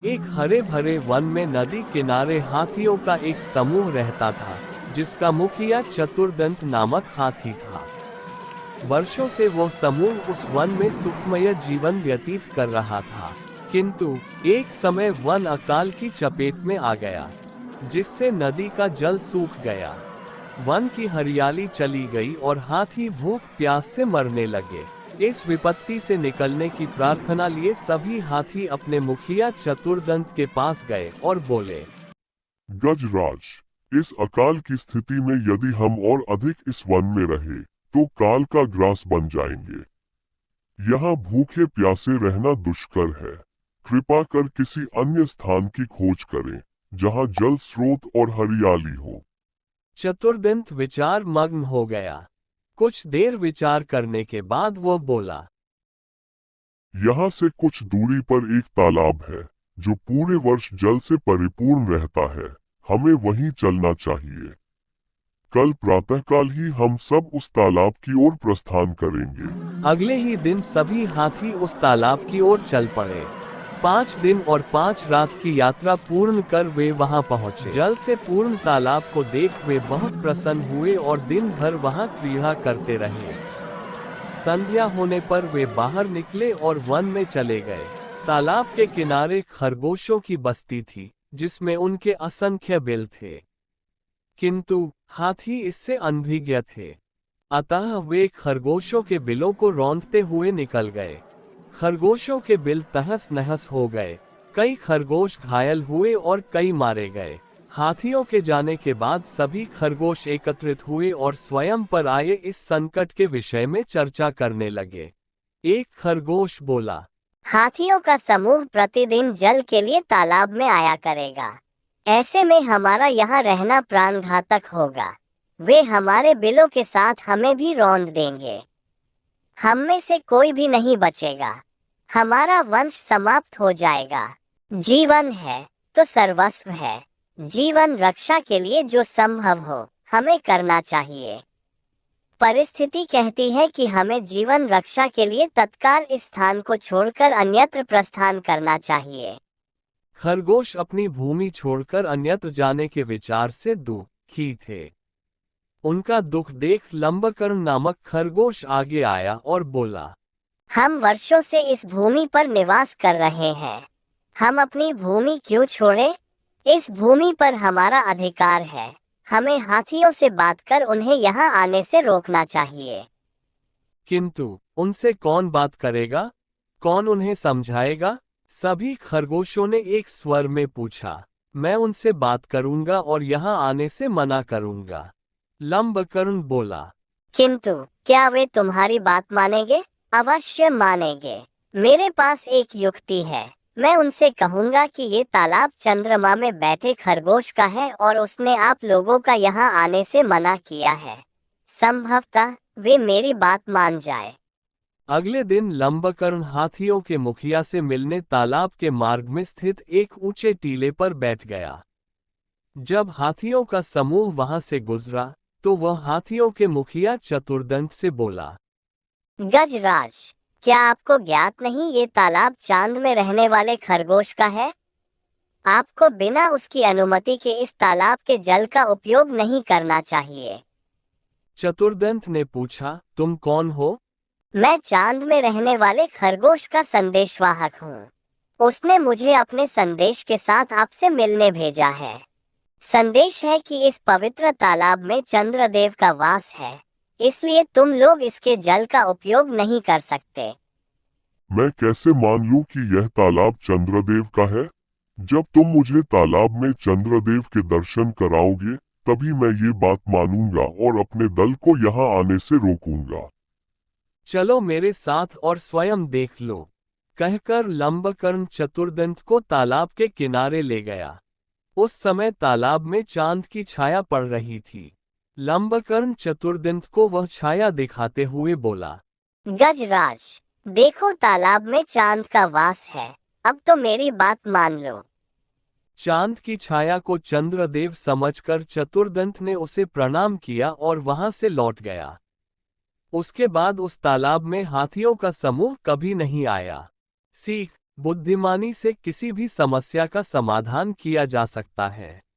एक हरे भरे वन में नदी किनारे हाथियों का एक समूह रहता था, जिसका मुखिया चतुर्दंत नामक हाथी था। वर्षों से वो समूह उस वन में सुखमय जीवन व्यतीत कर रहा था, किंतु एक समय वन अकाल की चपेट में आ गया, जिससे नदी का जल सूख गया। वन की हरियाली चली गई और हाथी भूख प्यास से मरने लगे। इस विपत्ति से निकलने की प्रार्थना लिए सभी हाथी अपने मुखिया चतुर्दंत के पास गए और बोले, गजराज, इस अकाल की स्थिति में यदि हम और अधिक इस वन में रहे तो काल का ग्रास बन जाएंगे। यहाँ भूखे प्यासे रहना दुष्कर है। कृपा कर किसी अन्य स्थान की खोज करें जहाँ जल स्रोत और हरियाली हो। चतुर्दंत विचार मग्न हो गया। कुछ देर विचार करने के बाद वो बोला, यहाँ से कुछ दूरी पर एक तालाब है जो पूरे वर्ष जल से परिपूर्ण रहता है। हमें वहीं चलना चाहिए। कल प्रातःकाल ही हम सब उस तालाब की ओर प्रस्थान करेंगे। अगले ही दिन सभी हाथी उस तालाब की ओर चल पड़े। 5 दिन और 5 रात की यात्रा पूर्ण कर वे वहां पहुंचे। जल से पूर्ण तालाब को देख वे बहुत प्रसन्न हुए और दिन भर वहां क्रीड़ा करते रहे। संध्या होने पर वे बाहर निकले और वन में चले गए। तालाब के किनारे खरगोशों की बस्ती थी, जिसमें उनके असंख्य बिल थे, किंतु हाथी इससे अनभिज्ञ थे। अतः वे खरगोशों के बिलों को रौंदते हुए निकल गए। खरगोशों के बिल तहस नहस हो गए। कई खरगोश घायल हुए और कई मारे गए। हाथियों के जाने के बाद सभी खरगोश एकत्रित हुए और स्वयं पर आए इस संकट के विषय में चर्चा करने लगे। एक खरगोश बोला, हाथियों का समूह प्रतिदिन जल के लिए तालाब में आया करेगा। ऐसे में हमारा यहाँ रहना प्राणघातक होगा। वे हमारे बिलों के साथ हमें भी रौंद देंगे। हम में से कोई भी नहीं बचेगा। हमारा वंश समाप्त हो जाएगा। जीवन है तो सर्वस्व है। जीवन रक्षा के लिए जो संभव हो हमें करना चाहिए। परिस्थिति कहती है कि हमें जीवन रक्षा के लिए तत्काल इस स्थान को छोड़कर अन्यत्र प्रस्थान करना चाहिए। खरगोश अपनी भूमि छोड़कर अन्यत्र जाने के विचार से दुखी थे। उनका दुख देख लंबकर्ण नामक खरगोश आगे आया और बोला, हम वर्षों से इस भूमि पर निवास कर रहे हैं। हम अपनी भूमि क्यों छोड़े? इस भूमि पर हमारा अधिकार है। हमें हाथियों से बात कर उन्हें यहाँ आने से रोकना चाहिए। किंतु उनसे कौन बात करेगा? कौन उन्हें समझाएगा? सभी खरगोशों ने एक स्वर में पूछा। मैं उनसे बात करूंगा और यहाँ आने से मना करूंगा। लंबकर्ण बोला, किंतु क्या वे तुम्हारी बात मानेंगे? अवश्य मानेंगे। मेरे पास एक युक्ति है। मैं उनसे कहूंगा कि ये तालाब चंद्रमा में बैठे खरगोश का है और उसने आप लोगों का यहाँ आने से मना किया है। संभवतः वे मेरी बात मान जाए। अगले दिन लंबकर्ण हाथियों के मुखिया से मिलने तालाब के मार्ग में स्थित एक ऊंचे टीले पर बैठ गया। जब हाथियों का समूह वहां से गुजरा तो वह हाथियों के मुखिया चतुर्दंत से बोला, गजराज, क्या आपको ज्ञात नहीं ये तालाब चांद में रहने वाले खरगोश का है? आपको बिना उसकी अनुमति के इस तालाब के जल का उपयोग नहीं करना चाहिए। चतुर्दंत ने पूछा, तुम कौन हो? मैं चांद में रहने वाले खरगोश का संदेशवाहक हूँ। उसने मुझे अपने संदेश के साथ आपसे मिलने भेजा है। संदेश है कि इस पवित्र तालाब में चंद्रदेव का वास है, इसलिए तुम लोग इसके जल का उपयोग नहीं कर सकते। मैं कैसे मान लूं कि यह तालाब चंद्रदेव का है? जब तुम मुझे तालाब में चंद्रदेव के दर्शन कराओगे तभी मैं ये बात मानूंगा और अपने दल को यहाँ आने से रोकूंगा। चलो मेरे साथ और स्वयं देख लो, कहकर लंबकर्ण चतुर्दंत को तालाब के किनारे ले गया। उस समय तालाब में चांद की छाया पड़ रही थी। लंबकर्ण चतुर्दंत को वह छाया दिखाते हुए बोला, गजराज, देखो तालाब में चांद का वास है। अब तो मेरी बात मान लो। चांद की छाया को चंद्रदेव समझकर चतुर्दंत ने उसे प्रणाम किया और वहां से लौट गया। उसके बाद उस तालाब में हाथियों का समूह कभी नहीं आया। सीख, बुद्धिमानी से किसी भी समस्या का समाधान किया जा सकता है।